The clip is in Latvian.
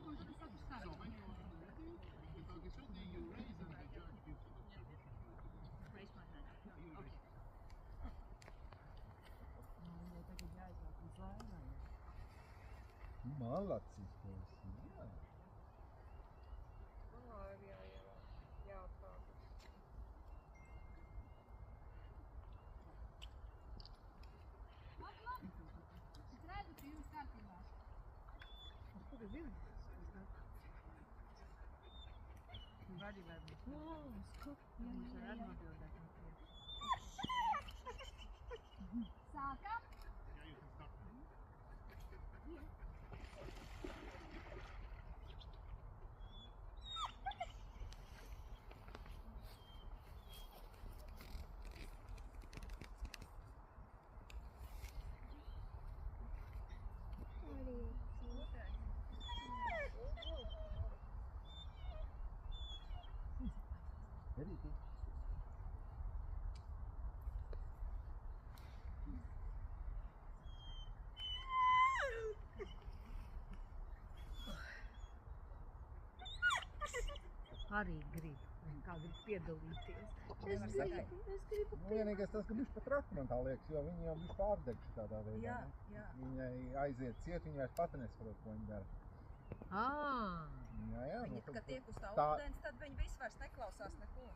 So when you are ready, because it's only you raise and the judge gives you the permission to Raise my hand. Yeah, you raise. Malacis, tu esi, jā. Es redzu, ka jūs kārtībā. Kur ir vilnis? Vari varbūt. Mums var atbildēt no priekš. Sākam. Yeah, you can start now. Verīti. Arī grib. Kā grib piedalīties. Es gribu. Vienīgais tas, ka bišķi pat traki man tā liekas, jo viņi jau bišķi pārdegši tādā veidā. Jā, ne? jā. Viņai aiziet ciet, viņa vairs pati nesaprot, ko viņa dara. Ā! Jā, Viņi, nu, kad tiek uz tā tā- ūdens, tad viņi viss vairs neklausās neko.